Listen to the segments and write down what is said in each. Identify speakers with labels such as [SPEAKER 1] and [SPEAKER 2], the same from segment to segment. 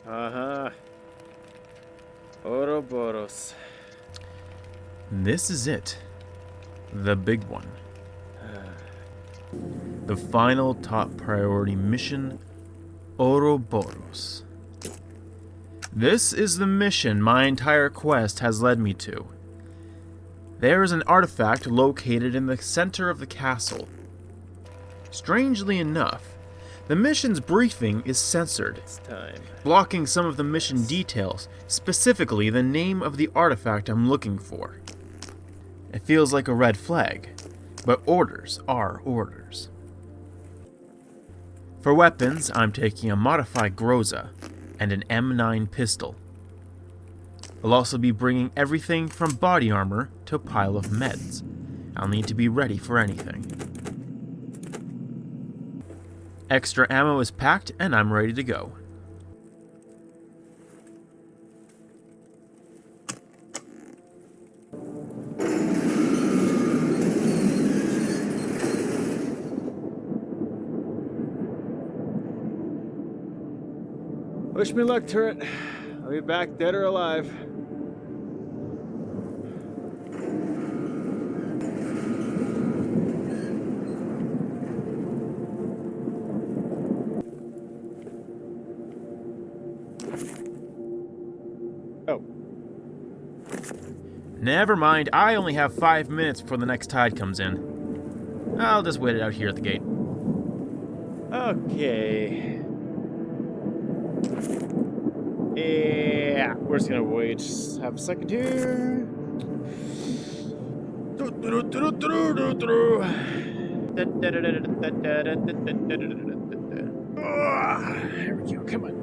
[SPEAKER 1] Uh-huh. Ouroboros.
[SPEAKER 2] This is it. The big one. The final top priority mission, Ouroboros. This is the mission my entire quest has led me to. There is an artifact located in the center of the castle. Strangely enough, the mission's briefing is censored,
[SPEAKER 1] It's time.
[SPEAKER 2] blocking some of the mission details, specifically the name of the artifact I'm looking for. It feels like a red flag, but orders are orders. For weapons, I'm taking a modified Groza and an M9 pistol. I'll also be bringing everything from body armor to a pile of meds. I'll need to be ready for anything. Extra ammo is packed and I'm ready to go.
[SPEAKER 1] Wish me luck, turret. I'll be back dead or alive. Oh.
[SPEAKER 2] Never mind, I only have 5 minutes before the next tide comes in. I'll just wait it out here at the gate.
[SPEAKER 1] Okay. Yeah, we're just gonna wait. Just have a second here. Here we go. Come on.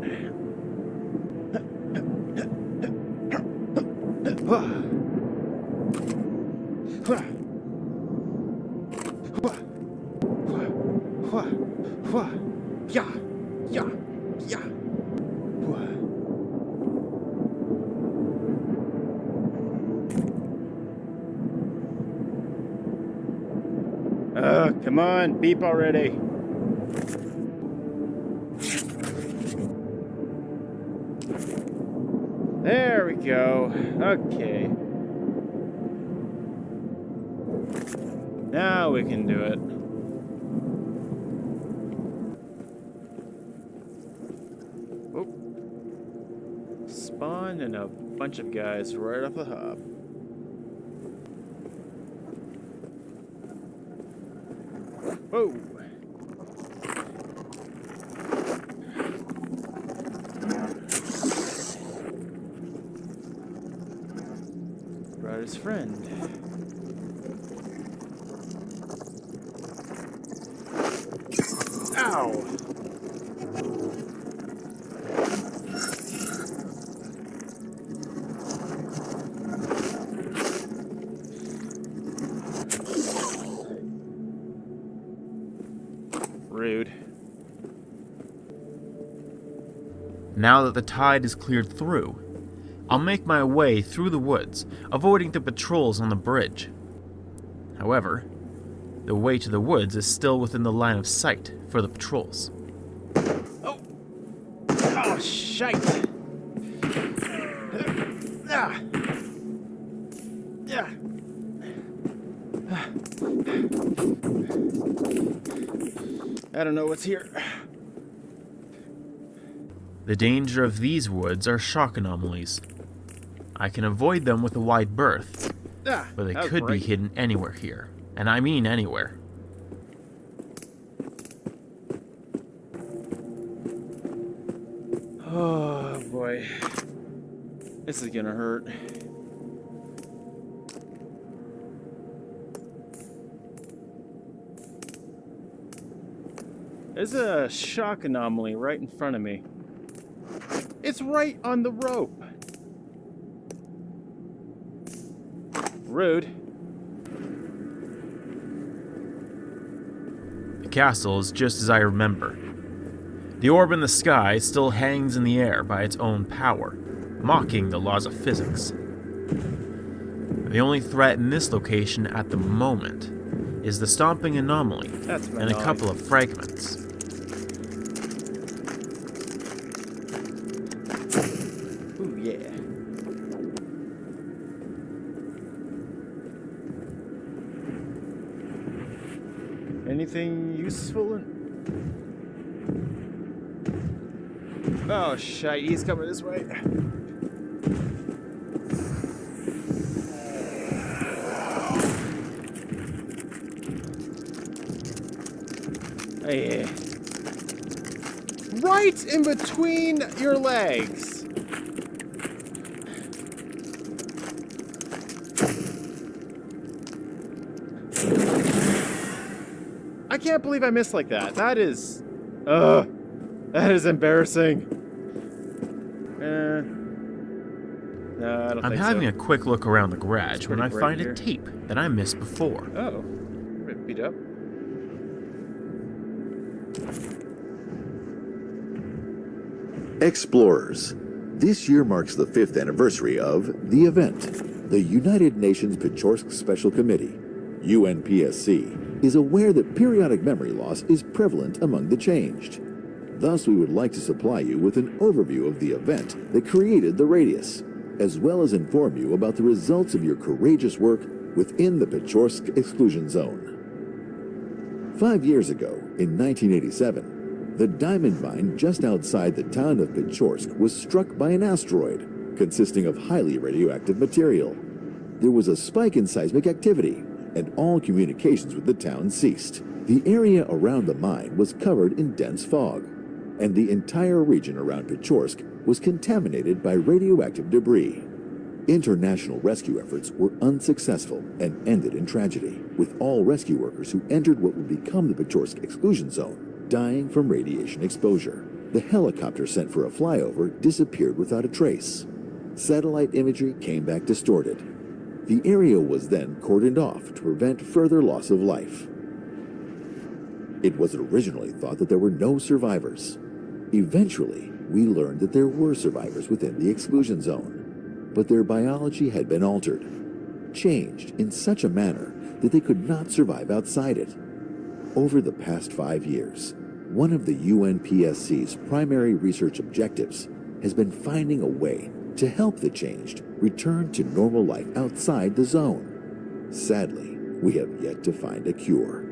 [SPEAKER 1] Yeah, yeah, yeah. Come on, beep already. There we go. Okay. Now we can do it. Oh. Spawn and a bunch of guys right off the hop. Whoa. Brought his friend. Ow! Rude.
[SPEAKER 2] Now that the tide is cleared through, I'll make my way through the woods, avoiding the patrols on the bridge. However, the way to the woods is still within the line of sight for the patrols.
[SPEAKER 1] Oh! Oh, shite! Ah! Yeah! I don't know what's here.
[SPEAKER 2] The danger of these woods are shock anomalies. I can avoid them with a wide berth, but they could be hidden anywhere here. And I mean anywhere.
[SPEAKER 1] Oh boy. This is gonna hurt. There's a shock anomaly right in front of me. It's right on the rope. Rude.
[SPEAKER 2] The castle is just as I remember. The orb in the sky still hangs in the air by its own power, mocking the laws of physics. The only threat in this location at the moment is the stomping anomaly and a couple of fragments.
[SPEAKER 1] anything useful in... Oh, shite. He's coming this way. Hey. Right in between your legs. I can't believe I missed like that. That is... that is embarrassing. No, I don't
[SPEAKER 2] I'm
[SPEAKER 1] think
[SPEAKER 2] having
[SPEAKER 1] so.
[SPEAKER 2] a quick look around the garage
[SPEAKER 1] It's
[SPEAKER 2] when I
[SPEAKER 1] pretty
[SPEAKER 2] find
[SPEAKER 1] bright
[SPEAKER 2] a tape that I missed before.
[SPEAKER 1] Oh. A bit beat up.
[SPEAKER 3] Explorers, this year marks the 5th anniversary of the event. The United Nations Pechorsk Special Committee, UNPSC, is aware that periodic memory loss is prevalent among the changed. Thus, we would like to supply you with an overview of the event that created the radius, as well as inform you about the results of your courageous work within the Pechorsk exclusion zone. 5 years ago, in 1987, the diamond mine just outside the town of Pechorsk was struck by an asteroid consisting of highly radioactive material. There was a spike in seismic activity, and all communications with the town ceased. The area around the mine was covered in dense fog, and the entire region around Pechorsk was contaminated by radioactive debris. International rescue efforts were unsuccessful and ended in tragedy, with all rescue workers who entered what would become the Pechorsk exclusion zone dying from radiation exposure. The helicopter sent for a flyover disappeared without a trace. Satellite imagery came back distorted. The area was then cordoned off to prevent further loss of life. It was originally thought that there were no survivors. Eventually, we learned that there were survivors within the exclusion zone, but their biology had been altered, changed in such a manner that they could not survive outside it. Over the past 5 years, one of the UNPSC's primary research objectives has been finding a way to help the changed return to normal life outside the zone. Sadly, we have yet to find a cure.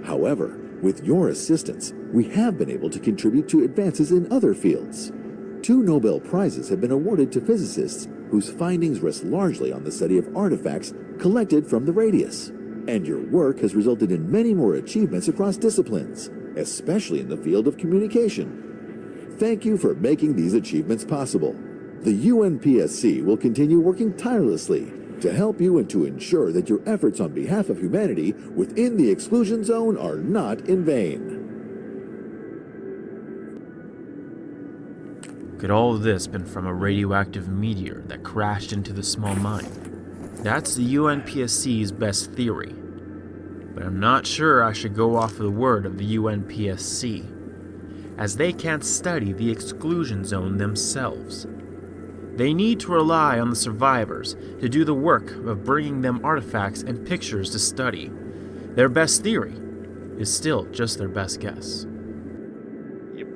[SPEAKER 3] However, with your assistance, we have been able to contribute to advances in other fields. 2 Nobel Prizes have been awarded to physicists whose findings rest largely on the study of artifacts collected from the radius. And your work has resulted in many more achievements across disciplines, especially in the field of communication. Thank you for making these achievements possible. The UNPSC will continue working tirelessly to help you and to ensure that your efforts on behalf of humanity within the exclusion zone are not in vain.
[SPEAKER 2] Could all of this been from a radioactive meteor that crashed into the small mine? That's the UNPSC's best theory. But I'm not sure I should go off of the word of the UNPSC, as they can't study the exclusion zone themselves. They need to rely on the survivors to do the work of bringing them artifacts and pictures to study. Their best theory is still just their best guess.
[SPEAKER 1] Yep.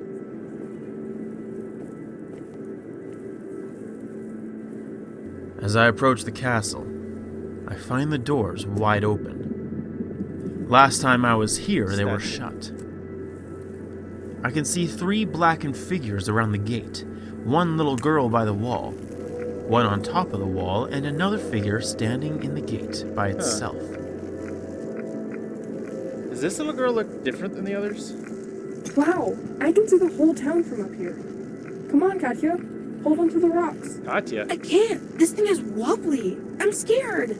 [SPEAKER 2] As I approach the castle, I find the doors wide open. Last time I was here, they were shut. I can see 3 blackened figures around the gate, 1 little girl by the wall, 1 on top of the wall, and another figure standing in the gate by itself.
[SPEAKER 1] Does this little girl look different than the others?
[SPEAKER 4] Wow, I can see the whole town from up here. Come on, Katya. Hold on to the rocks.
[SPEAKER 1] Katya?
[SPEAKER 4] I can't. This thing is wobbly. I'm scared.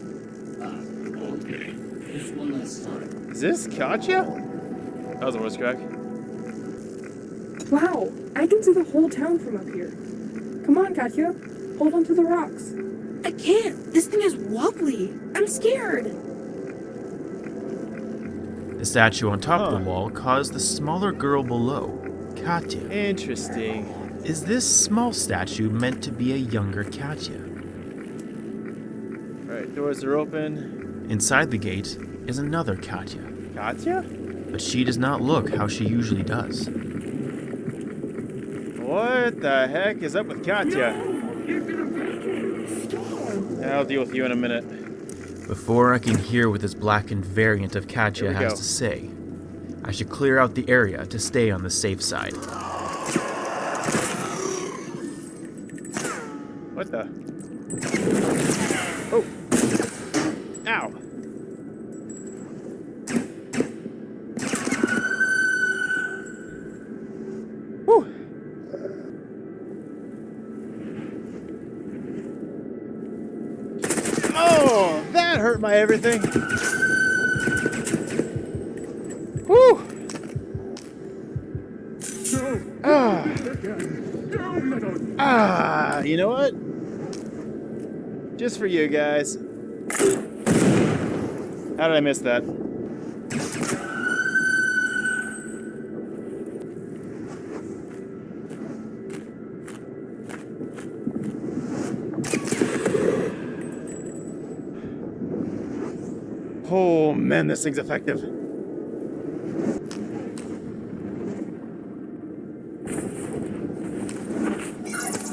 [SPEAKER 5] Okay. Just one last time.
[SPEAKER 1] Is this Katya? That was a voice crack.
[SPEAKER 4] Wow, I can see the whole town from up here. Come on, Katya. Hold on to the rocks. I can't. This thing is wobbly. I'm scared.
[SPEAKER 2] The statue on top of the wall caused the smaller girl below, Katya.
[SPEAKER 1] Interesting.
[SPEAKER 2] Is this small statue meant to be a younger Katya?
[SPEAKER 1] Alright, doors are open.
[SPEAKER 2] Inside the gate is another Katya,
[SPEAKER 1] Katya?
[SPEAKER 2] but she does not look how she usually does.
[SPEAKER 1] What the heck is up with Katya? I'll deal with you in a minute.
[SPEAKER 2] Before I can hear what this blackened variant of Katya
[SPEAKER 1] Here we
[SPEAKER 2] has
[SPEAKER 1] go.
[SPEAKER 2] to say, I should clear out the area to stay on the safe side.
[SPEAKER 1] What the? Oh. Ow. Whew. Oh, that hurt my everything. Whew. You know what? Just for you guys. How did I miss that? Oh man, this thing's effective.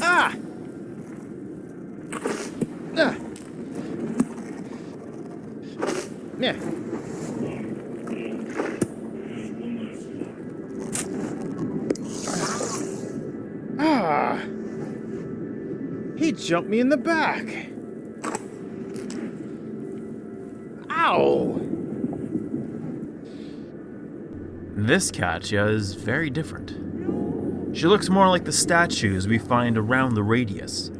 [SPEAKER 1] Ah! Ah! Yeah. Ah! He jumped me in the back. Ow!
[SPEAKER 2] This Katya is very different. She looks more like the statues we find around the radius.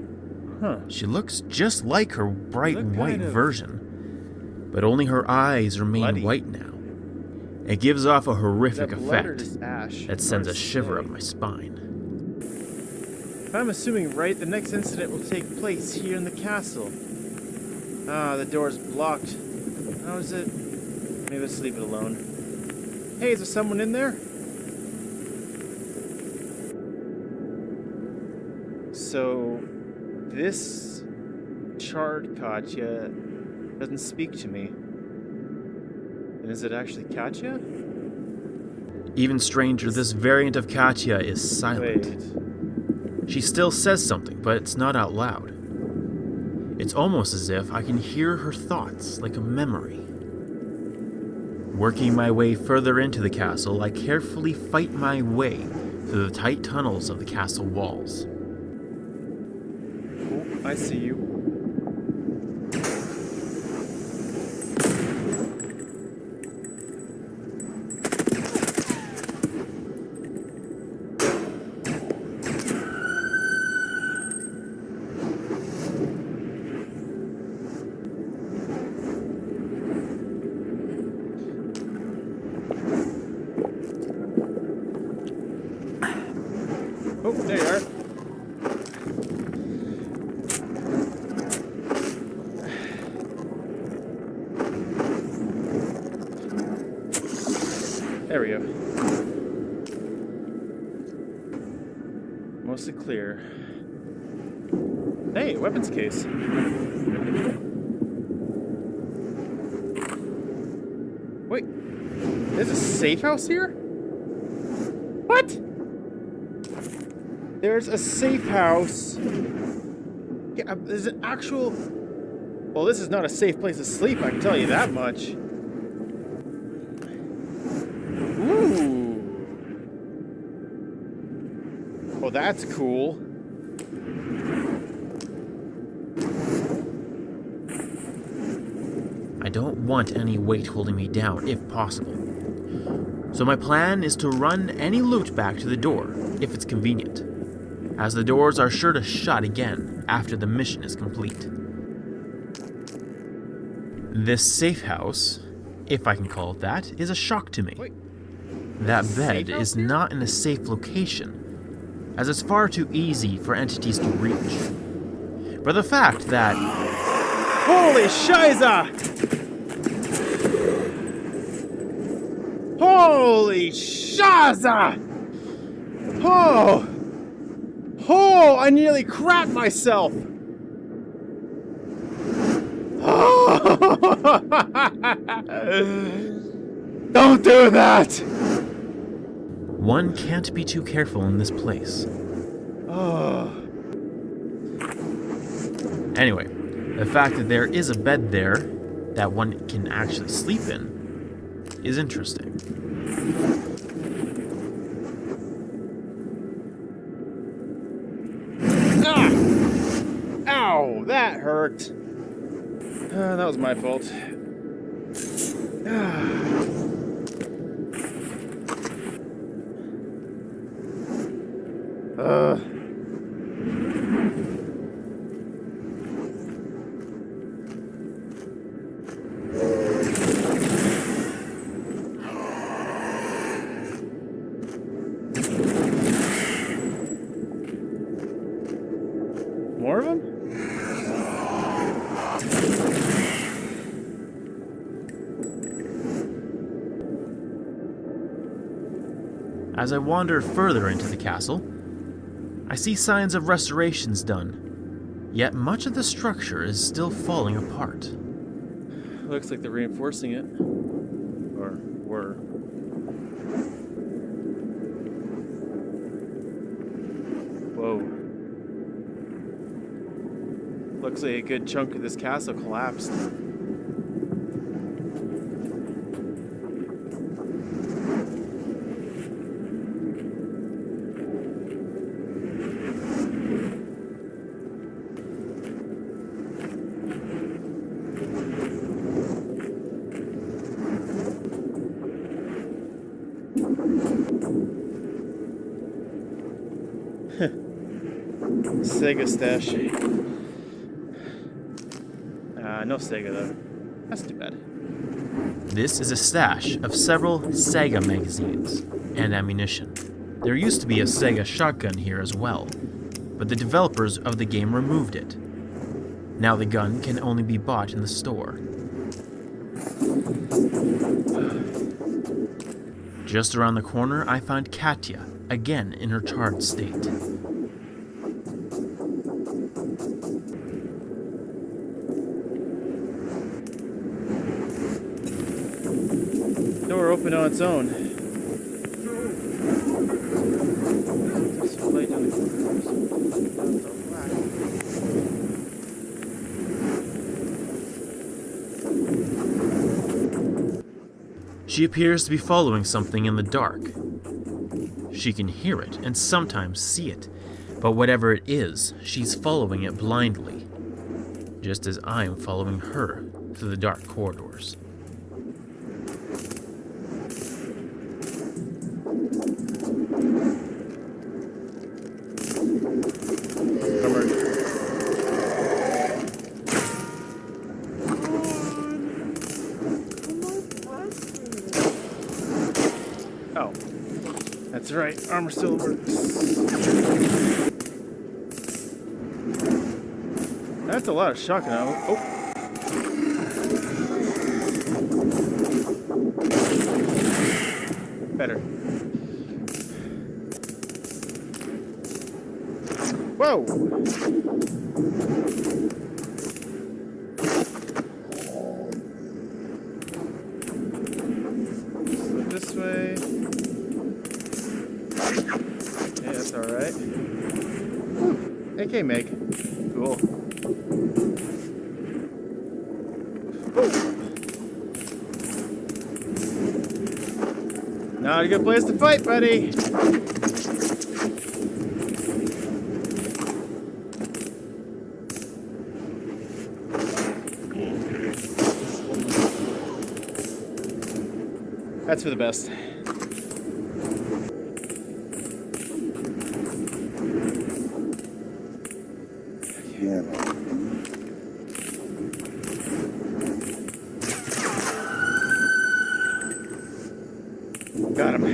[SPEAKER 1] Huh.
[SPEAKER 2] She looks just like her bright
[SPEAKER 1] Look
[SPEAKER 2] white
[SPEAKER 1] kind of
[SPEAKER 2] version, but only her eyes remain
[SPEAKER 1] bloody.
[SPEAKER 2] white now. It gives off a horrific
[SPEAKER 1] Is that blood or
[SPEAKER 2] effect
[SPEAKER 1] just ash?
[SPEAKER 2] that sends a
[SPEAKER 1] Hard to
[SPEAKER 2] shiver
[SPEAKER 1] say.
[SPEAKER 2] up my spine.
[SPEAKER 1] If I'm assuming right, the next incident will take place here in the castle. Ah, the door's blocked. How is it? Maybe let's leave it alone. Hey, is there someone in there? So, this charred Katya doesn't speak to me. And is it actually Katya?
[SPEAKER 2] Even stranger, this variant of Katya is silent.
[SPEAKER 1] Wait.
[SPEAKER 2] She still says something, but it's not out loud. It's almost as if I can hear her thoughts, like a memory. Working my way further into the castle, I carefully fight my way through the tight tunnels of the castle walls.
[SPEAKER 1] Oh, I see you. Oh, there you are. There we go. Mostly clear. Hey, weapons case. Wait, there's a safe house here? What? There's a safe house. Yeah, there's an actual... Well, this is not a safe place to sleep, I can tell you that much. Ooh. Well, that's cool.
[SPEAKER 2] I don't want any weight holding me down, if possible. So my plan is to run any loot back to the door, if it's convenient, as the doors are sure to shut again after the mission is complete. This safe house, if I can call it that, is a shock to me.
[SPEAKER 1] Wait.
[SPEAKER 2] That
[SPEAKER 1] Safe
[SPEAKER 2] bed
[SPEAKER 1] house
[SPEAKER 2] is
[SPEAKER 1] here?
[SPEAKER 2] not in a safe location, as it's far too easy for entities to reach. But the fact that...
[SPEAKER 1] Holy shiza! Holy shaza! Oh! Oh, I nearly crapped myself! Don't do that!
[SPEAKER 2] one can't be too careful in this place.
[SPEAKER 1] Oh.
[SPEAKER 2] Anyway, the fact that there is a bed there that one can actually sleep in is interesting.
[SPEAKER 1] Ah! Ow! That hurt. That was my fault. More of them?
[SPEAKER 2] As I wander further into the castle, I see signs of restorations done, yet much of the structure is still falling apart.
[SPEAKER 1] Looks like they're reinforcing it. Or were. Whoa. Looks like a good chunk of this castle collapsed. Sega stash. No Sega though. That's too bad.
[SPEAKER 2] This is a stash of several Sega magazines and ammunition. There used to be a Sega shotgun here as well, but the developers of the game removed it. Now the gun can only be bought in the store. Just around the corner, I find Katya, again in her charred state.
[SPEAKER 1] Door open on its own.
[SPEAKER 2] She appears to be following something in the dark. She can hear it and sometimes see it, but whatever it is, she's following it blindly, just as I'm following her through the dark corridors.
[SPEAKER 1] Oh, that's right. Armor still works. That's a lot of shotgun ammo. Oh. Better. Whoa! This way. Yeah, that's alright. AK Meg. Cool. Oh. Not a good place to fight, buddy. That's for the best. Got him.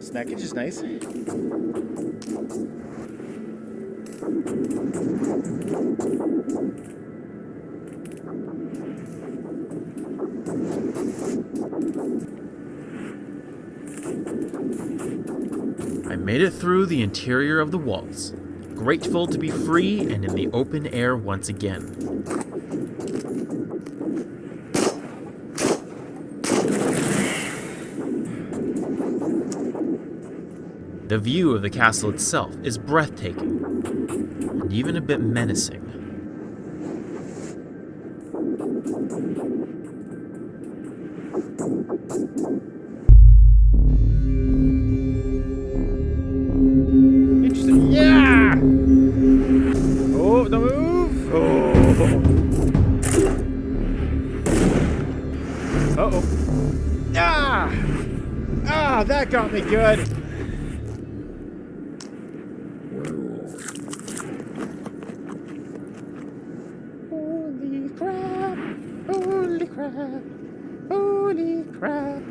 [SPEAKER 1] Snackage is nice.
[SPEAKER 2] I made it through the interior of the walls, grateful to be free and in the open air once again. The view of the castle itself is breathtaking, and even a bit menacing.
[SPEAKER 1] Interesting. Yeah! Oh, don't move! Oh. Uh-oh. Ah! Ah, that got me good. Holy crap! Holy crap! Holy crap!